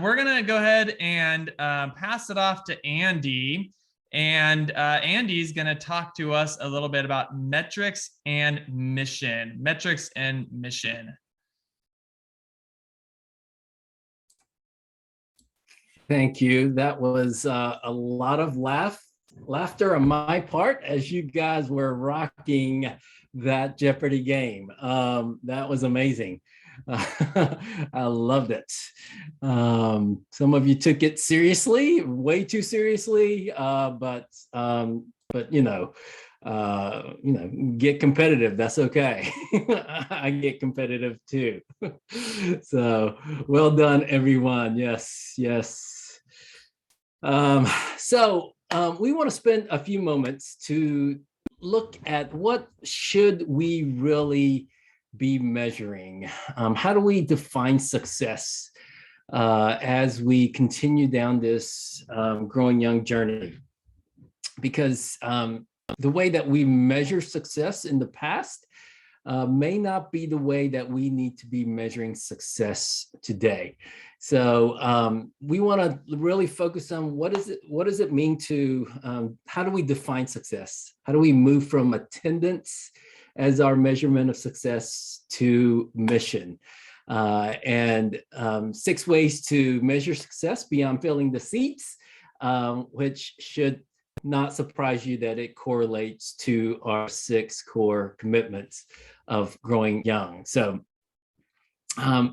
we're going to go ahead and pass it off to Andy. And Andy's going to talk to us a little bit about metrics and mission. Metrics and mission. Thank you. That was a lot of laughter on my part as you guys were rocking that Jeopardy game. That was amazing. I loved it. Some of you took it seriously, way too seriously, but get competitive. That's okay. I get competitive too. So well done, everyone. Yes, yes. We want to spend a few moments to look at what should we really be measuring. How do we define success as we continue down this growing young journey? Because the way that we measure success in the past may not be the way that we need to be measuring success today. So we want to really focus on what does it mean to, how do we define success? How do we move from attendance as our measurement of success to mission? And 6 ways to measure success beyond filling the seats, which should not surprise you that it correlates to our 6 core commitments of growing young. So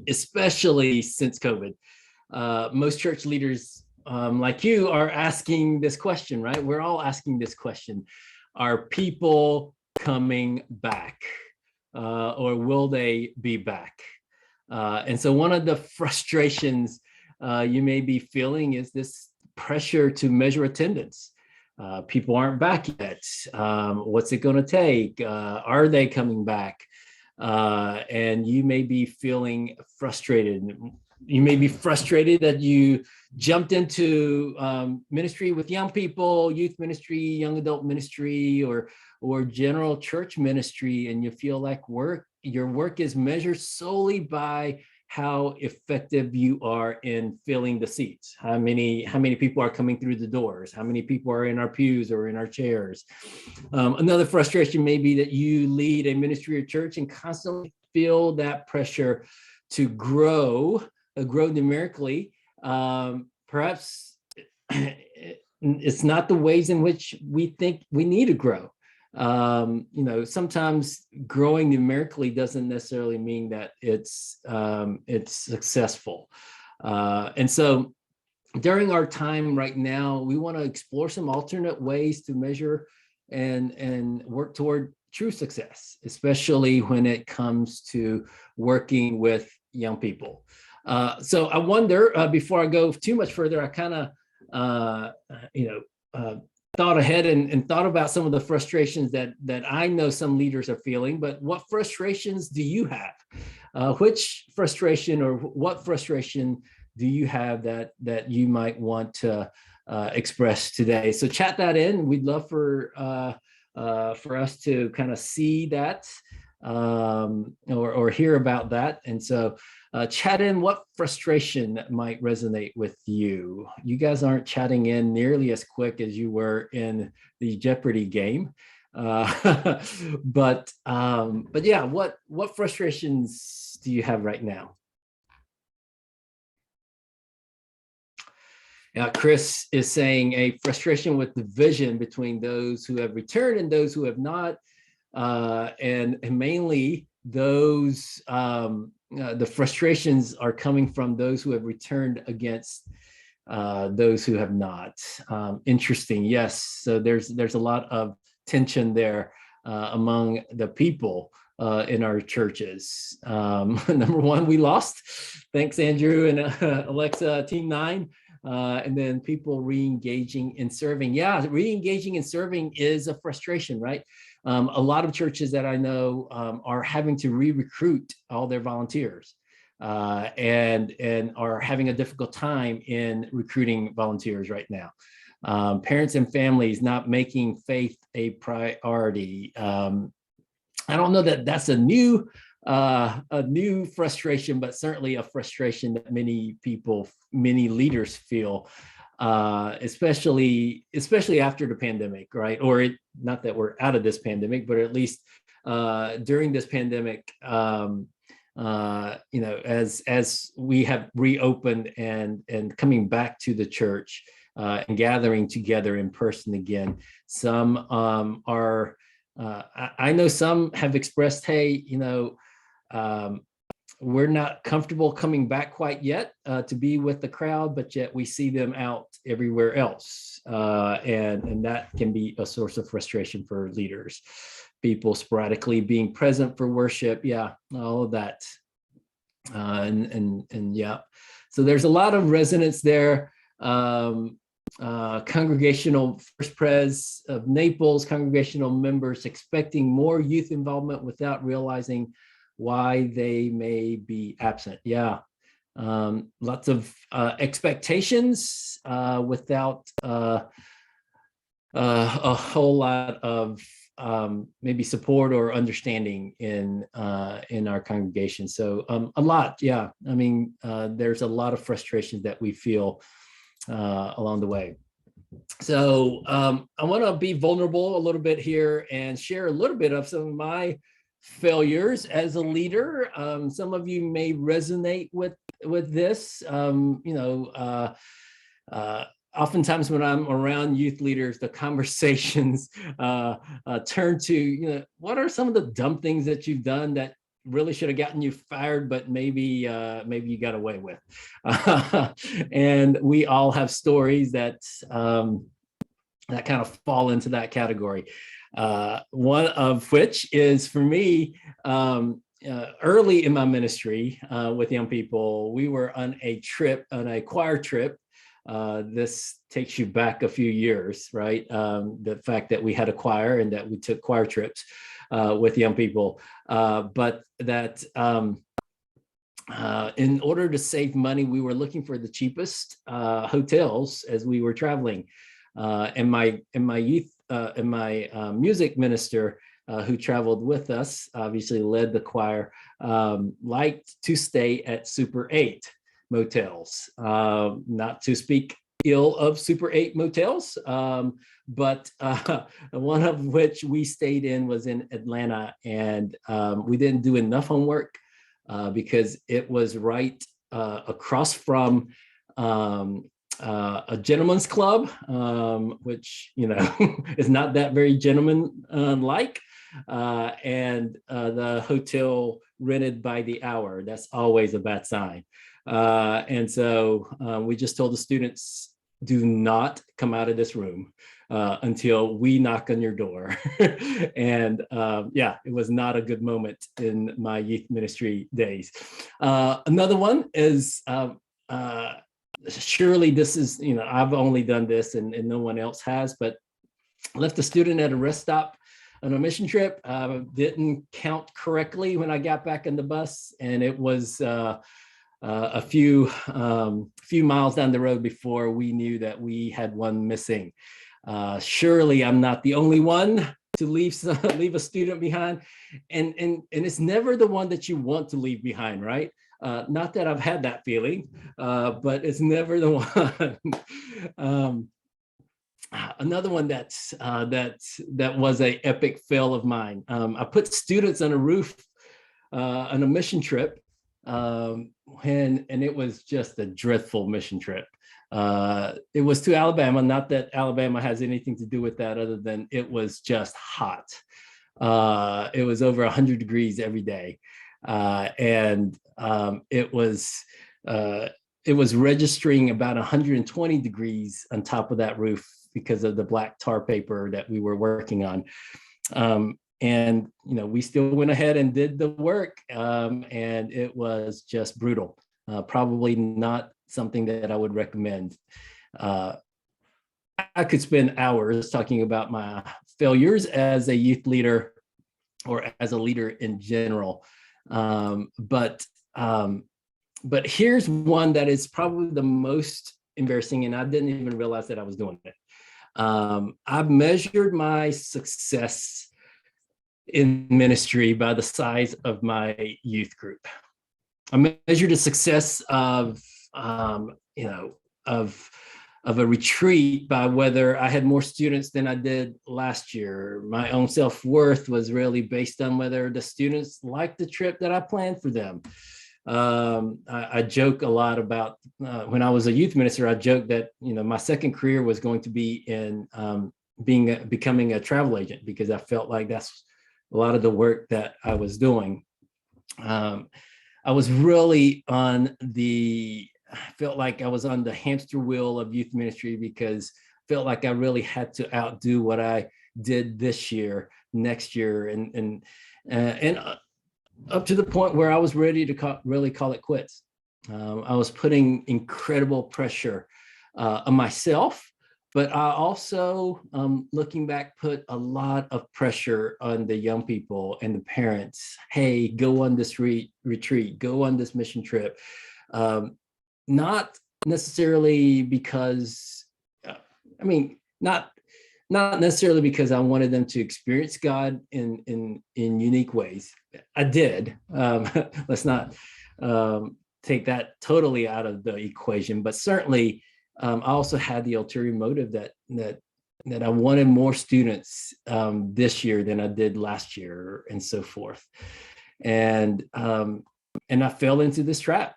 especially since COVID, most church leaders like you are asking this question, right? We're all asking this question. Are people coming back or will they be back? And so one of the frustrations you may be feeling is this pressure to measure attendance. People aren't back yet. What's it going to take? Are they coming back? And you may be feeling frustrated. You may be frustrated that you jumped into ministry with young people, youth ministry, young adult ministry, or general church ministry, and you feel like your work is measured solely by how effective you are in filling the seats. How many people are coming through the doors? How many people are in our pews or in our chairs? Another frustration may be that you lead a ministry or church and constantly feel that pressure to grow numerically. Perhaps it's not the ways in which we think we need to grow. Sometimes growing numerically doesn't necessarily mean that it's successful. And so during our time right now, we want to explore some alternate ways to measure and work toward true success, especially when it comes to working with young people. So I wonder, before I go too much further, I kind of, thought ahead and thought about some of the frustrations that I know some leaders are feeling, but what frustrations do you have? Which frustration or what frustration do you have that you might want to express today? So chat that in. We'd love for us to kind of see that or hear about that. And so chat in what frustration might resonate with you. You guys aren't chatting in nearly as quick as you were in the Jeopardy game. But yeah, what frustrations do you have right now? Chris is saying a frustration with division between those who have returned and those who have not, and mainly those the frustrations are coming from those who have returned against those who have not. Interesting. Yes. So there's a lot of tension there among the people in our churches. Number one, we lost. Thanks, Andrew and Alexa, Team 9. And then people re-engaging in serving. Yeah, re-engaging in serving is a frustration, right? A lot of churches that I know are having to re-recruit all their volunteers and are having a difficult time in recruiting volunteers right now. Parents and families not making faith a priority. I don't know that that's a new a new frustration, but certainly a frustration that many people, many leaders feel, especially after the pandemic, right? Not that we're out of this pandemic, but at least during this pandemic, as we have reopened and coming back to the church and gathering together in person again, some are. I know some have expressed, hey, we're not comfortable coming back quite yet to be with the crowd, but yet we see them out everywhere else. And that can be a source of frustration for leaders. People sporadically being present for worship. Yeah, all of that. And yeah, so there's a lot of resonance there. Congregational First Pres of Naples, congregational members expecting more youth involvement without realizing why they may be absent. Yeah, lots of expectations without a whole lot of maybe support or understanding in our congregation. So a lot, yeah. I mean, there's a lot of frustration that we feel along the way. So I want to be vulnerable a little bit here and share a little bit of some of my failures as a leader. Some of you may resonate with this. Oftentimes when I'm around youth leaders, the conversations turn to, what are some of the dumb things that you've done that really should have gotten you fired, but maybe you got away with. And we all have stories that that kind of fall into that category. One of which is, for me, early in my ministry with young people, we were on a choir trip. This takes you back a few years, right? The fact that we had a choir and that we took choir trips with young people, but that in order to save money, we were looking for the cheapest hotels as we were traveling. And my music minister who traveled with us, obviously led the choir, liked to stay at Super 8 motels. Not to speak ill of Super 8 motels, but one of which we stayed in was in Atlanta, and we didn't do enough homework because it was right across from a gentleman's club, which is not that very gentleman-like, and the hotel rented by the hour. That's always a bad sign. And so we just told the students, do not come out of this room until we knock on your door. And yeah, it was not a good moment in my youth ministry days. Another one is, surely this is, I've only done this and no one else has, but left a student at a rest stop on a mission trip, didn't count correctly when I got back in the bus, and it was a few miles down the road before we knew that we had one missing. Surely I'm not the only one to leave a student behind, and it's never the one that you want to leave behind, right? Not that I've had that feeling, but it's never the one. Another one that was a epic fail of mine. I put students on a roof on a mission trip, and it was just a dreadful mission trip. It was to Alabama. Not that Alabama has anything to do with that, other than it was just hot. It was over 100 degrees every day, and it was registering about 120 degrees on top of that roof because of the black tar paper that we were working on. And we still went ahead and did the work, and it was just brutal. Probably not something that I would recommend. I could spend hours talking about my failures as a youth leader or as a leader in general. But here's one that is probably the most embarrassing, and I didn't even realize that I was doing it. I've measured my success in ministry by the size of my youth group. I measured the success of, of a retreat by whether I had more students than I did last year. My own self-worth was really based on whether the students liked the trip that I planned for them. I joke a lot about when I was a youth minister, I joked that, my second career was going to be in becoming a travel agent, because I felt like that's a lot of the work that I was doing. I was really felt like I was on the hamster wheel of youth ministry, because I felt like I really had to outdo what I did this year, next year, and up to the point where I was ready to really call it quits. I was putting incredible pressure on myself, but I also, looking back, put a lot of pressure on the young people and the parents. Hey, go on this retreat, go on this mission trip. Not necessarily because, not necessarily because I wanted them to experience God in unique ways. I did. Let's not take that totally out of the equation, but certainly I also had the ulterior motive that I wanted more students this year than I did last year, and so forth. And I fell into this trap.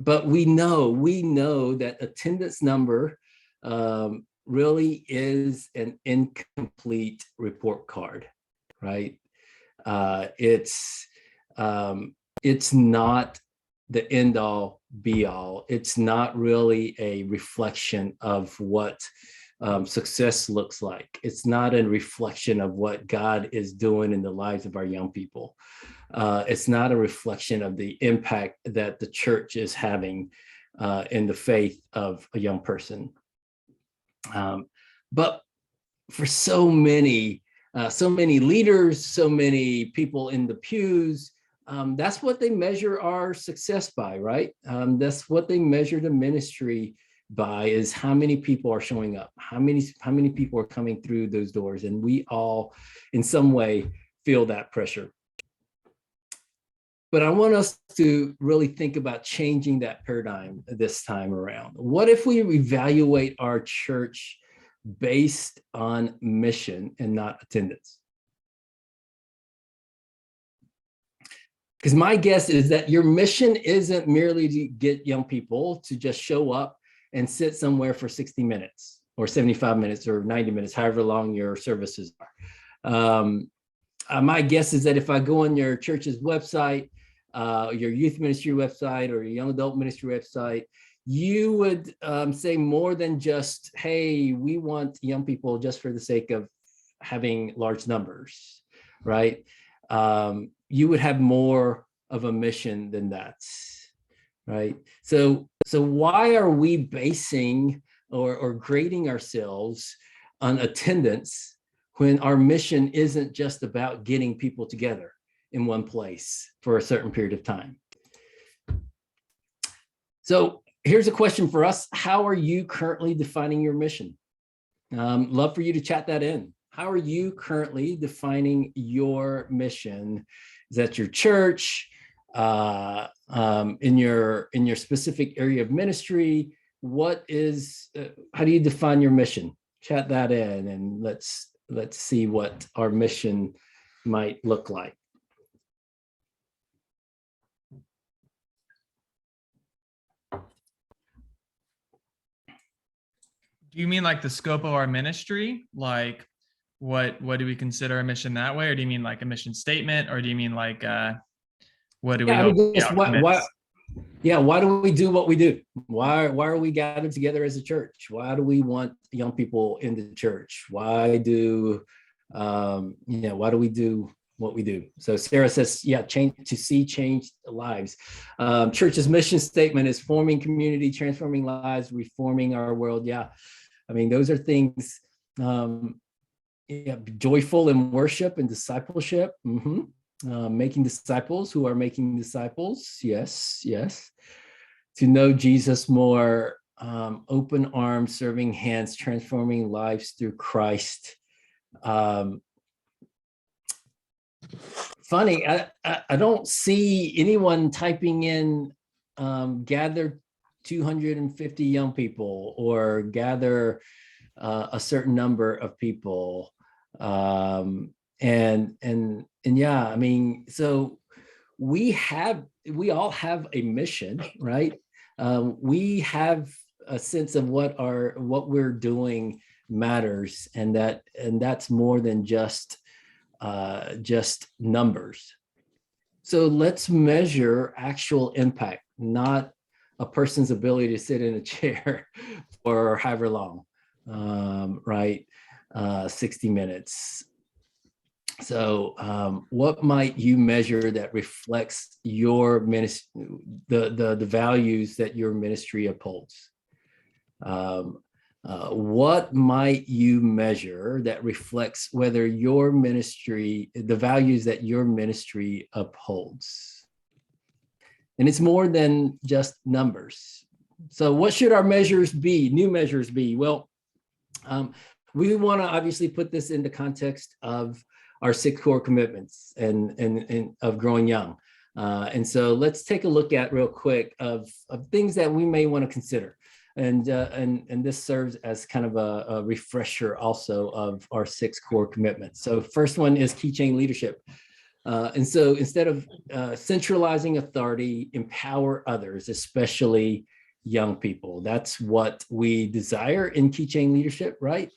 But we know that attendance number really is an incomplete report card, right? It's not the end all be all. It's not really a reflection of what success looks like. It's not a reflection of what God is doing in the lives of our young people. It's not a reflection of the impact that the church is having in the faith of a young person. But for so many leaders, so many people in the pews, that's what they measure our success by, right? That's what they measure the ministry by, is how many people are showing up, how many people are coming through those doors, and we all, in some way, feel that pressure. But I want us to really think about changing that paradigm this time around. What if we evaluate our church based on mission and not attendance? Because my guess is that your mission isn't merely to get young people to just show up and sit somewhere for 60 minutes or 75 minutes or 90 minutes, however long your services are. My guess is that if I go on your church's website, your youth ministry website or your young adult ministry website, you would say more than just, hey, we want young people just for the sake of having large numbers, right? You would have more of a mission than that, right? So why are we basing or grading ourselves on attendance when our mission isn't just about getting people together in one place for a certain period of time? So here's a question for us. How are you currently defining your mission? Love for you to chat that in. How are you currently defining your mission? Is that your church, in your specific area of ministry? What is, how do you define your mission? Chat that in, and let's see what our mission might look like. Do you mean like the scope of our ministry? Like what do we consider a mission that way? Or do you mean like a mission statement? Or do you mean like what do we hope the outcome is? Why do we do what we do? Why are we gathered together as a church? Why do we want young people in the church? Why do we do what we do? So Sarah says, change lives. Church's mission statement is forming community, transforming lives, reforming our world. Yeah, I mean, those are things, joyful in worship and discipleship. Making disciples who are making disciples. Yes. To know Jesus more, open arms, serving hands, transforming lives through Christ. Um, Funny, I don't see anyone typing in gather 250 young people or gather a certain number of people. And yeah, I mean, so we all have a mission, right? We have a sense of what we're doing matters, and that's more than just numbers. So let's measure actual impact, not a person's ability to sit in a chair for however long, right? 60 minutes. So what might you measure that reflects your ministry, the values that your ministry upholds? What might you measure that reflects whether your ministry, the values that your ministry upholds? And it's more than just numbers. So what should our measures be, new measures be? Well, we want to obviously put this into context of our 6 core commitments and of growing young. And so let's take a look at real quick of things that we may want to consider. And this serves as kind of a refresher also of our 6 core commitments. So first one is key chain leadership. And so instead of centralizing authority, empower others, especially young people. That's what we desire in key chain leadership, right?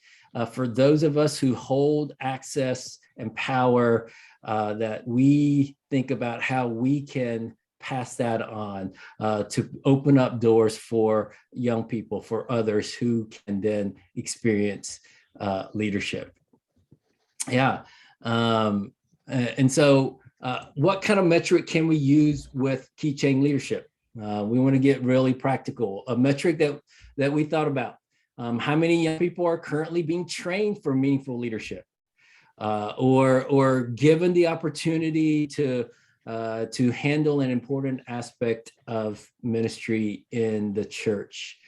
For those of us who hold access and power, that we think about how we can pass that on to open up doors for young people, for others who can then experience leadership. Yeah. And so what kind of metric can we use with key chain leadership? We want to get really practical. A metric that we thought about. How many young people are currently being trained for meaningful leadership, or given the opportunity to handle an important aspect of ministry in the church?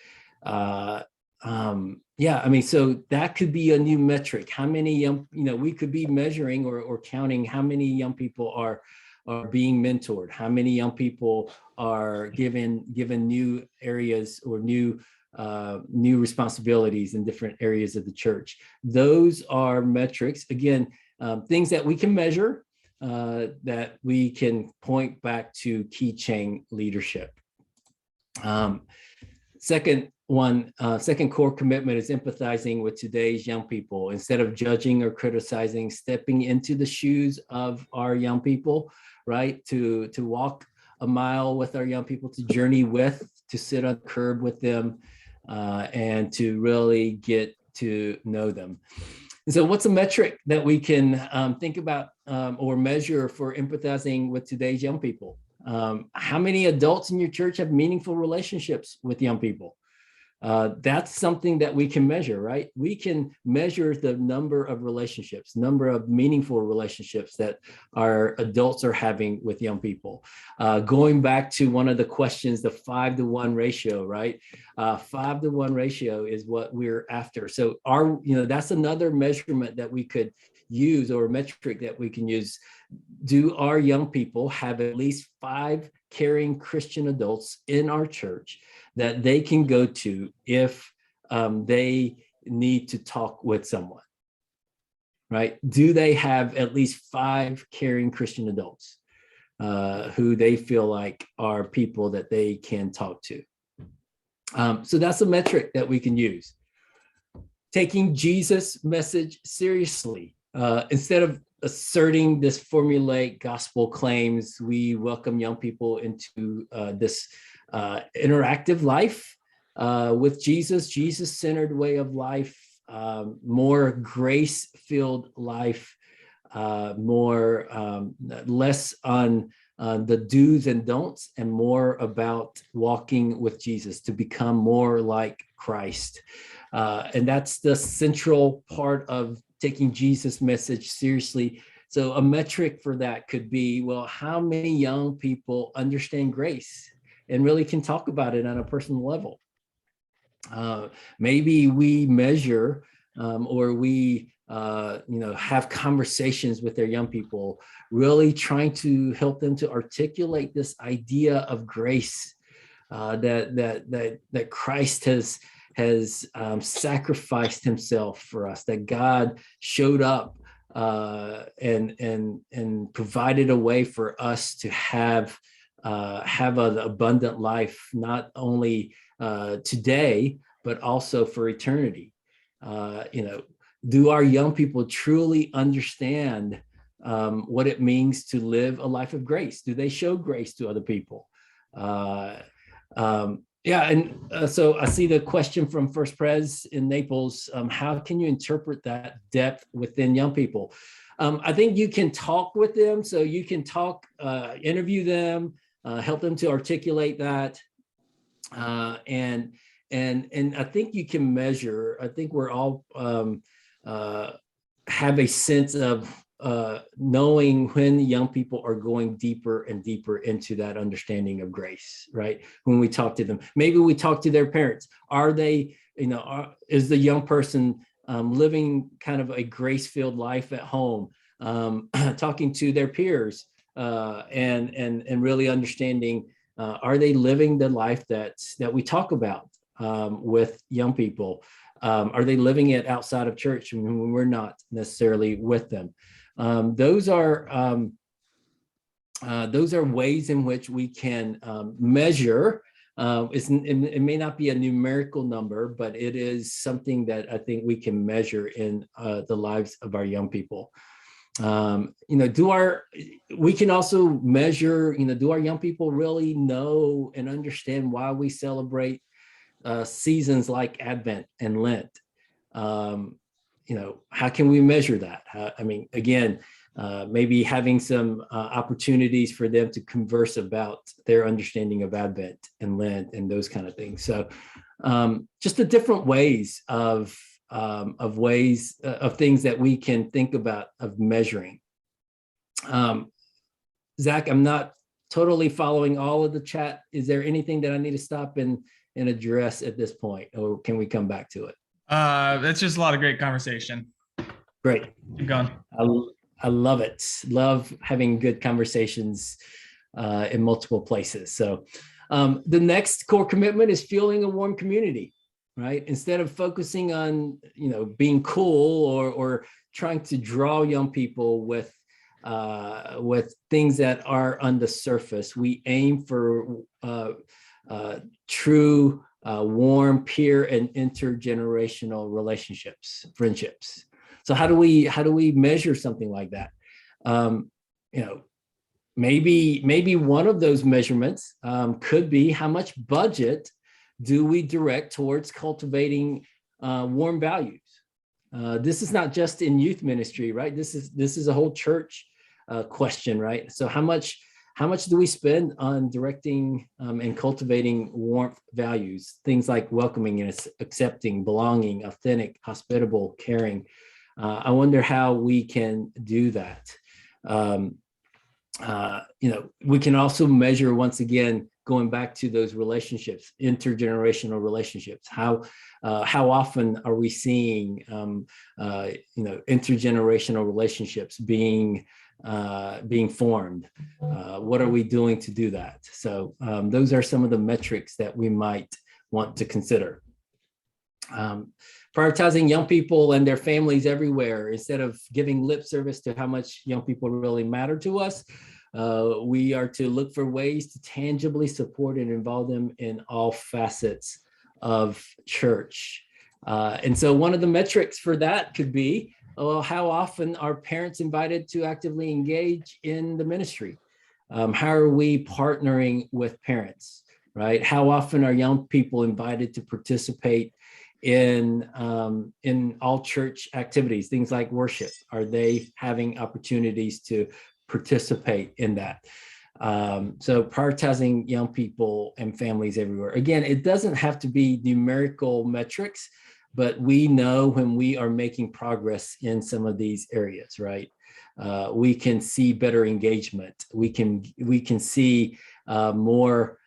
Yeah, I mean, so that could be a new metric. How many young, we could be measuring or counting how many young people are being mentored, how many young people are given new areas or new responsibilities in different areas of the church. Those are metrics, again, things that we can measure, that we can point back to key chain leadership. Second core commitment is empathizing with today's young people. Instead of judging or criticizing, stepping into the shoes of our young people, right? To walk a mile with our young people, to journey with, to sit on the curb with them, and to really get to know them. And so what's a metric that we can think about or measure for empathizing with today's young people? How many adults in your church have meaningful relationships with young people? That's something that we can measure, right? We can measure the number of relationships, number of meaningful relationships that our adults are having with young people. Going back to one of the questions, the 5-to-1 ratio, right? 5-to-1 ratio is what we're after. So that's another measurement that we could use, or a metric that we can use. Do our young people have at least 5 caring Christian adults in our church that they can go to if they need to talk with someone, right? Do they have at least 5 caring Christian adults who they feel like are people that they can talk to? So that's a metric that we can use. Taking Jesus' message seriously. Instead of asserting this formulaic gospel claims, we welcome young people into this interactive life with Jesus-centered way of life, more grace-filled life, less on the do's and don'ts, and more about walking with Jesus to become more like Christ. And that's the central part of taking Jesus' message seriously. So a metric for that could be, well, how many young people understand grace and really can talk about it on a personal level? Maybe we measure or we have conversations with their young people, really trying to help them to articulate this idea of grace, that Christ has sacrificed himself for us, that God showed up and provided a way for us to have an abundant life, not only today, but also for eternity. Do our young people truly understand what it means to live a life of grace? Do they show grace to other people? So I see the question from First Pres in Naples. How can you interpret that depth within young people? I think you can talk with them. So you can talk, interview them, help them to articulate that. And I think you can measure. I think we're all have a sense of knowing when the young people are going deeper and deeper into that understanding of grace, right? When we talk to them, maybe we talk to their parents. Are they, is the young person living kind of a grace-filled life at home, talking to their peers, and really understanding, are they living the life that we talk about with young people? Are they living it outside of church when we're not necessarily with them? Those are ways in which we can measure. It may not be a numerical number, but it is something that I think we can measure in the lives of our young people. We can also measure, do our young people really know and understand why we celebrate seasons like Advent and Lent? How can we measure that? Maybe having some opportunities for them to converse about their understanding of Advent and Lent and those kind of things. So just the different ways of things that we can think about of measuring. Zach, I'm not totally following all of the chat. Is there anything that I need to stop and address at this point, or can we come back to it? That's just a lot of great conversation. Great. Keep going. I love it. Love having good conversations in multiple places. So the next core commitment is fueling a warm community, right? Instead of focusing on, being cool or trying to draw young people with things that are on the surface, we aim for true, warm, peer and intergenerational relationships, friendships. So how do we measure something like that? Maybe one of those measurements could be how much budget do we direct towards cultivating warm values? This is not just in youth ministry, right? This is a whole church question, right? So how much do we spend on directing and cultivating warmth values? Things like welcoming and accepting, belonging, authentic, hospitable, caring. I wonder how we can do that. We can also measure, once again, going back to those relationships, intergenerational relationships. How often are we seeing intergenerational relationships being formed? What are we doing to do that? So those are some of the metrics that we might want to consider. Prioritizing young people and their families everywhere. Instead of giving lip service to how much young people really matter to us, we are to look for ways to tangibly support and involve them in all facets of church. And so one of the metrics for that could be, how often are parents invited to actively engage in the ministry? How are we partnering with parents, right? How often are young people invited to participate in all church activities, things like worship? Are they having opportunities to participate in that? So prioritizing young people and families everywhere. Again, it doesn't have to be numerical metrics, but we know when we are making progress in some of these areas, right? We can see better engagement. We can see more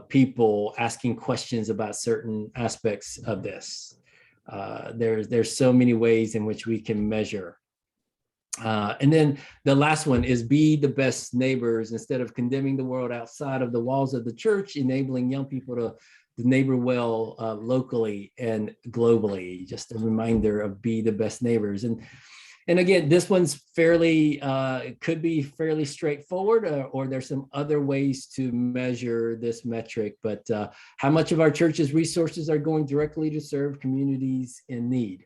people asking questions about certain aspects of this. There's so many ways in which we can measure. And then the last one is be the best neighbors. Instead of condemning the world outside of the walls of the church, enabling young people to neighbor well locally and globally. Just a reminder of be the best neighbors. And again, this one's fairly, could be fairly straightforward, or there's some other ways to measure this metric, but how much of our church's resources are going directly to serve communities in need?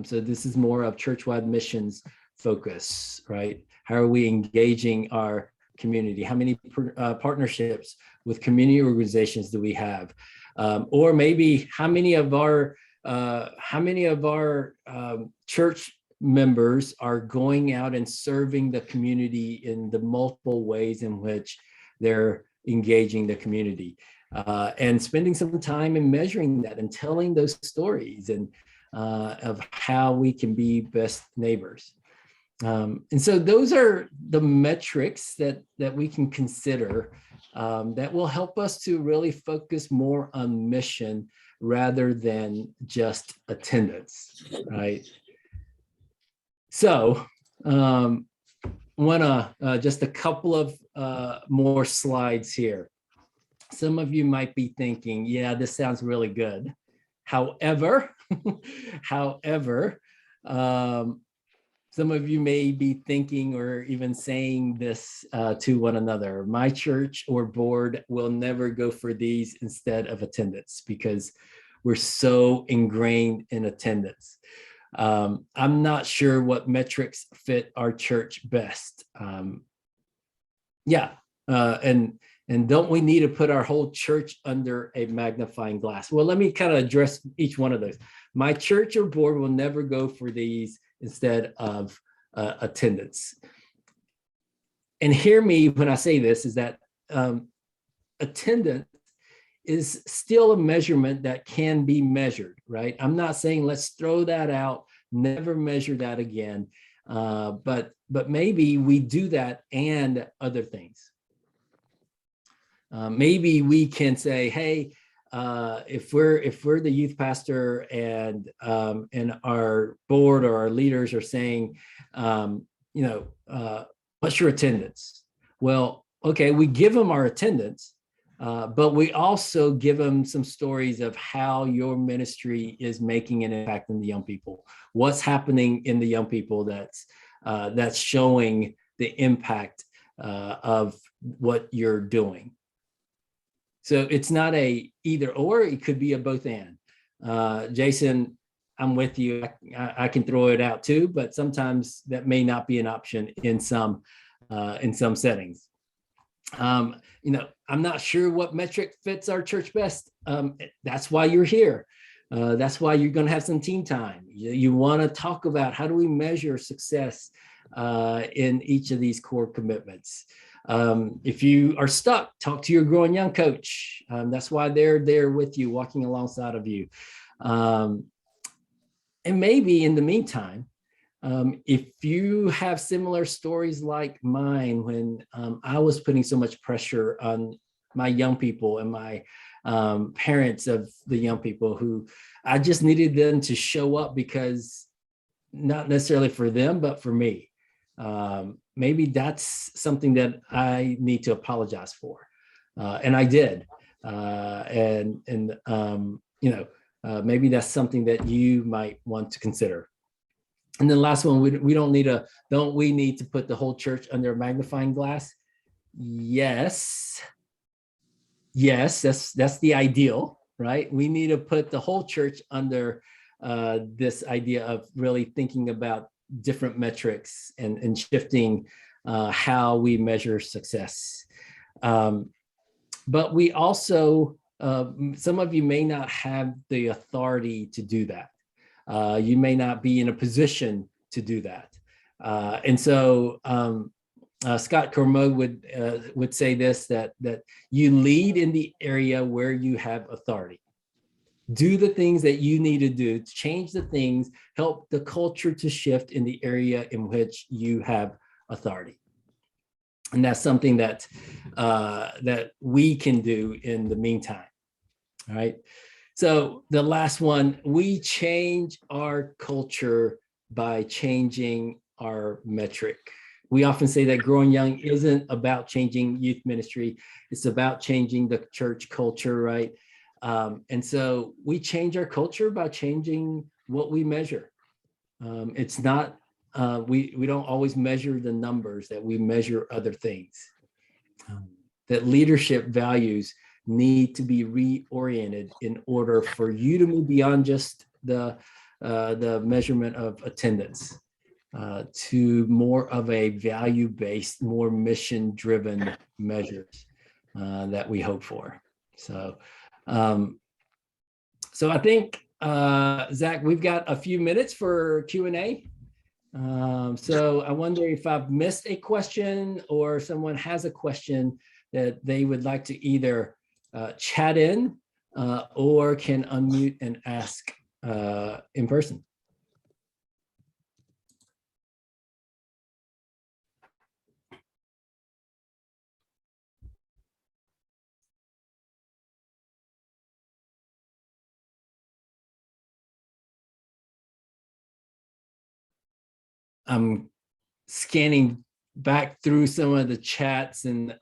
So this is more of church-wide missions focus, right? How are we engaging our community? How many partnerships with community organizations do we have? Or maybe how many of our church members are going out and serving the community in the multiple ways in which they're engaging the community, and spending some time in measuring that and telling those stories and of how we can be best neighbors. And so those are the metrics that we can consider that will help us to really focus more on mission rather than just attendance, right? So just a couple of more slides here. Some of you might be thinking, yeah, this sounds really good. However, some of you may be thinking or even saying this to one another. My church or board will never go for these instead of attendance because we're so ingrained in attendance. I'm not sure what metrics fit our church best. And don't we need to put our whole church under a magnifying glass? Well, let me kind of address each one of those. My church or board will never go for these instead of attendance. And hear me when I say this, is that attendance is still a measurement that can be measured, right? I'm not saying let's throw that out, never measure that again, but maybe we do that and other things. Maybe we can say, hey, if we're the youth pastor and our board or our leaders are saying, what's your attendance? Well, okay, we give them our attendance, but we also give them some stories of how your ministry is making an impact in the young people. What's happening in the young people that's showing the impact of what you're doing. So it's not a either or, it could be a both and. Jason, I'm with you. I can throw it out too, but sometimes that may not be an option in some settings. I'm not sure what metric fits our church best. That's why you're here. That's why you're going to have some team time. You want to talk about how do we measure success in each of these core commitments. If you are stuck, talk to your growing young coach. That's why they're there with you, walking alongside of you. And maybe in the meantime, if you have similar stories like mine, when I was putting so much pressure on my young people and my parents of the young people, who I just needed them to show up because not necessarily for them, but for me. Maybe that's something that I need to apologize for. And I did. Maybe that's something that you might want to consider. And then last one, don't we need to put the whole church under a magnifying glass? Yes, that's the ideal, right? We need to put the whole church under this idea of really thinking about different metrics and shifting how we measure success. But we also, some of you may not have the authority to do that. You may not be in a position to do that. And so Scott Cormode would say this, that you lead in the area where you have authority. Do the things that you need to do to change the things, help the culture to shift in the area in which you have authority. And that's something that we can do in the meantime. All right. So the last one, we change our culture by changing our metric. We often say that growing young isn't about changing youth ministry. It's about changing the church culture, right? And so we change our culture by changing what we measure. It's not, we don't always measure the numbers, that we measure other things. That leadership values need to be reoriented in order for you to move beyond just the measurement of attendance to more of a value-based, more mission-driven measures that we hope for. So, so I think, Zach, we've got a few minutes for Q&A. So I wonder if I've missed a question or someone has a question that they would like to either chat in or can unmute and ask in person. I'm scanning back through some of the chats, and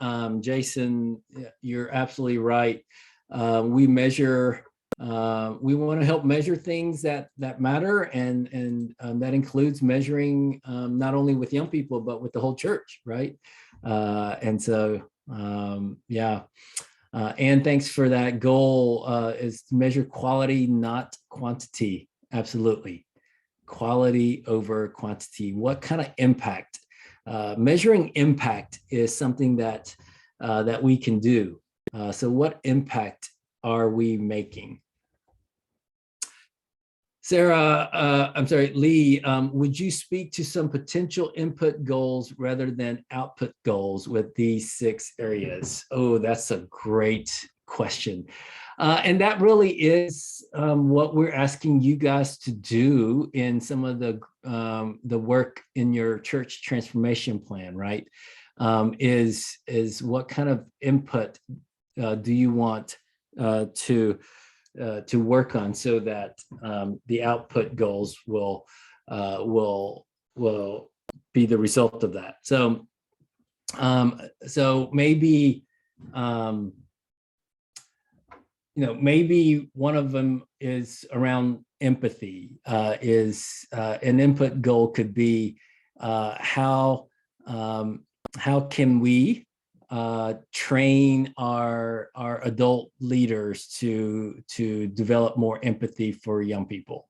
Jason, you're absolutely right. We measure, we want to help measure things that matter, and that includes measuring not only with young people but with the whole church, right? And so, yeah. And thanks for that goal. Is to measure quality, not quantity. Absolutely. Quality over quantity. What kind of impact? Measuring impact is something that that we can do. So what impact are we making? Sarah, I'm sorry, Lee, would you speak to some potential input goals rather than output goals with these 6 areas? Oh, that's a great question. And that really is what we're asking you guys to do in some of the work in your church transformation plan, right? Is what kind of input do you want to work on so that the output goals will be the result of that. So so maybe maybe one of them is around empathy. Is an input goal could be how can we train our adult leaders to develop more empathy for young people.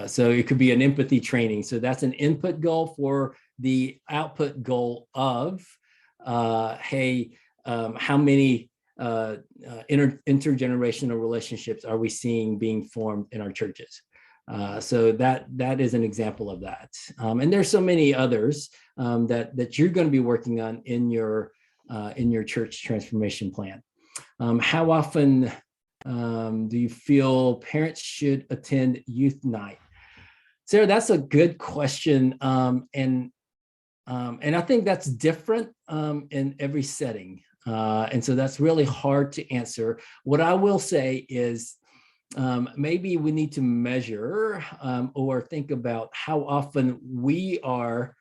So it could be an empathy training. So that's an input goal. For the output goal of, hey, how many intergenerational relationships are we seeing being formed in our churches? So that is an example of that. And there's so many others that you're going to be working on in your church transformation plan. How often do you feel parents should attend youth night? Sarah, that's a good question. And I think that's different in every setting. And so that's really hard to answer. What I will say is maybe we need to measure or think about how often we are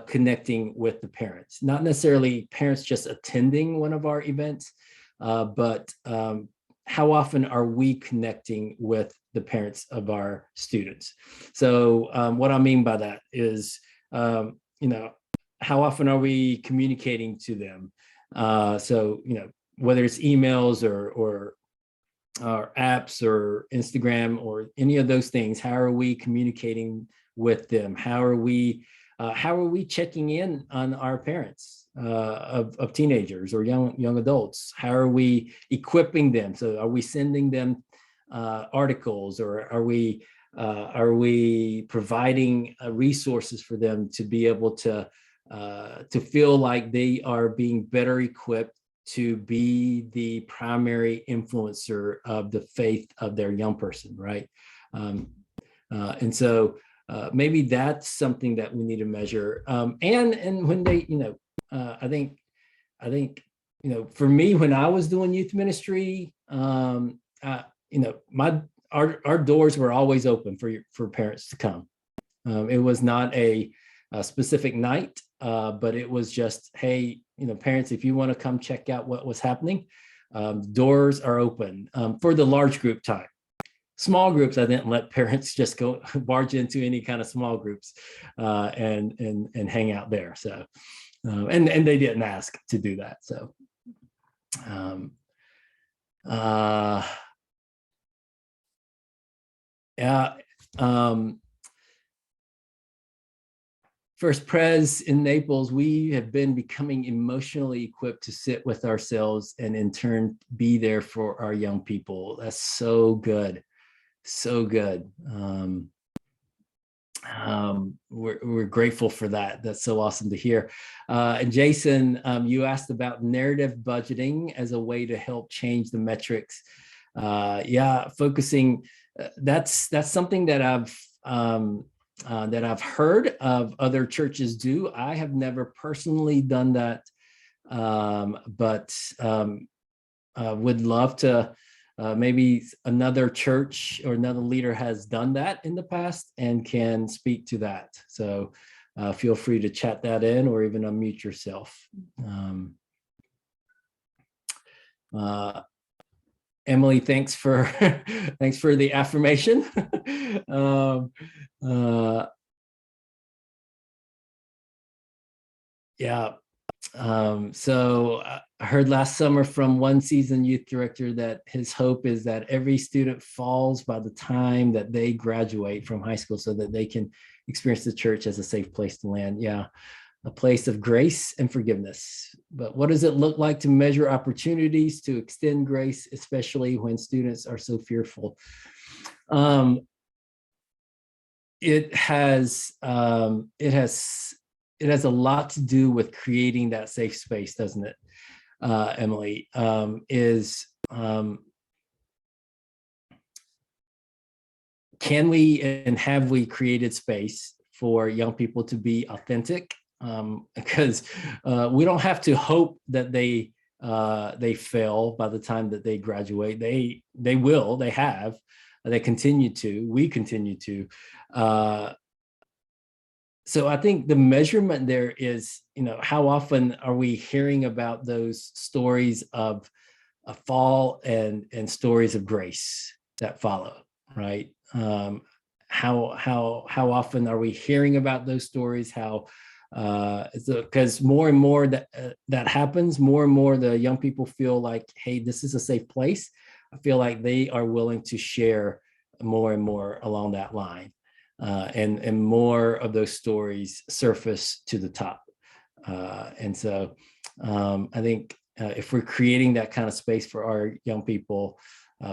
connecting with the parents, not necessarily parents just attending one of our events, but how often are we connecting with the parents of our students? So what I mean by that is, how often are we communicating to them? So, whether it's emails or apps or Instagram or any of those things, how are we communicating with them? How are we checking in on our parents of teenagers or young adults? How are we equipping them? So are we sending them articles, or are we providing resources for them to be able to feel like they are being better equipped to be the primary influencer of the faith of their young person, right? And so maybe that's something that we need to measure. And when they, I think, for me, when I was doing youth ministry, our doors were always open for parents to come. It was not a specific night, but it was just, hey, parents, if you want to come check out what was happening, doors are open for the large group time. Small groups, I didn't let parents just go barge into any kind of small groups and hang out there. So, and they didn't ask to do that. So, yeah. First Pres in Naples, we have been becoming emotionally equipped to sit with ourselves and in turn be there for our young people. That's so good. So good. We're grateful for that. That's so awesome to hear. And Jason, you asked about narrative budgeting as a way to help change the metrics. Yeah, focusing. That's something that I've heard of other churches do. I have never personally done that, but would love to. Maybe another church or another leader has done that in the past and can speak to that. So feel free to chat that in or even unmute yourself. Emily, thanks for the affirmation. Yeah. So I heard last summer from one seasoned youth director that his hope is that every student falls by the time that they graduate from high school so that they can experience the church as a safe place to land. Yeah, a place of grace and forgiveness. But what does it look like to measure opportunities to extend grace, especially when students are so fearful? It has a lot to do with creating that safe space, doesn't it, Emily? Can we and have we created space for young people to be authentic? Because we don't have to hope that they fail by the time that they graduate. They will. They have. They continue to. We continue to. So I think the measurement there is, how often are we hearing about those stories of a fall and stories of grace that follow, right? How often are we hearing about those stories? Because more and more that happens, more and more the young people feel like, hey, this is a safe place. I feel like they are willing to share more and more along that line. And more of those stories surface to the top. And so I think if we're creating that kind of space for our young people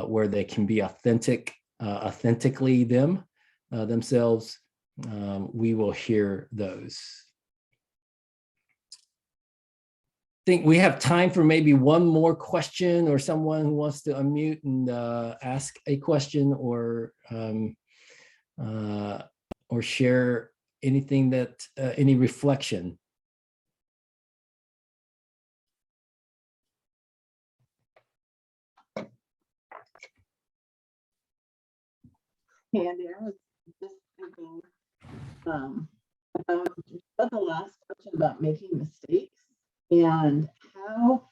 where they can be authentically themselves, we will hear those. I think we have time for maybe one more question or someone who wants to unmute and ask a question or share anything that any reflection. Andy, I was just thinking about the last question about making mistakes and how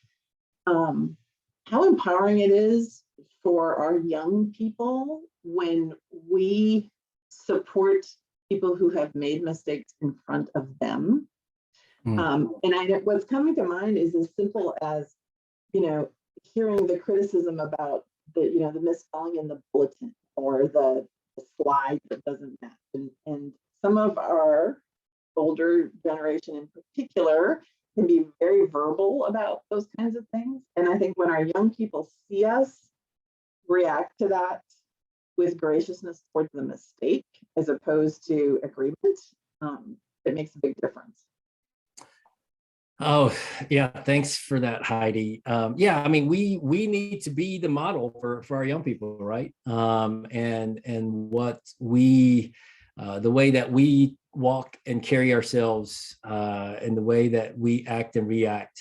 empowering it is for our young people when we support people who have made mistakes in front of them. What's coming to mind is as simple as, hearing the criticism about the misspelling in the bulletin or the slide that doesn't match. And some of our older generation in particular can be very verbal about those kinds of things. And I think when our young people see us react to that with graciousness towards the mistake as opposed to agreement, it makes a big difference. Oh, yeah. Thanks for that, Heidi. Yeah, I mean, we need to be the model for our young people, right? And what we, the way that we walk and carry ourselves, and the way that we act and react,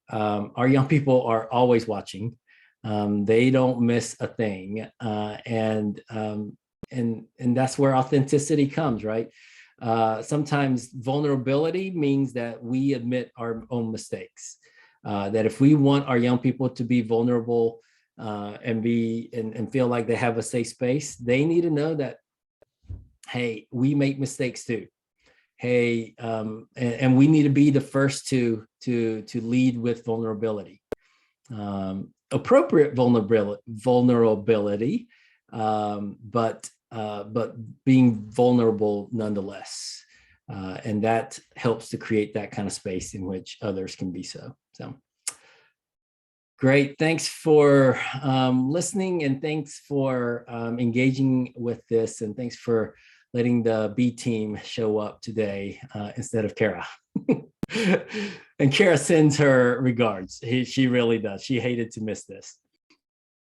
our young people are always watching. They don't miss a thing, and that's where authenticity comes, right? Sometimes vulnerability means that we admit our own mistakes. That if we want our young people to be vulnerable and feel like they have a safe space, they need to know that, hey, we make mistakes too. Hey, and we need to be the first to lead with vulnerability, appropriate vulnerability, but being vulnerable nonetheless, and that helps to create that kind of space in which others can be so. Great. Thanks for listening, and thanks for engaging with this, and thanks for letting the B team show up today instead of Kara. And Kara sends her regards. She really does. She hated to miss this.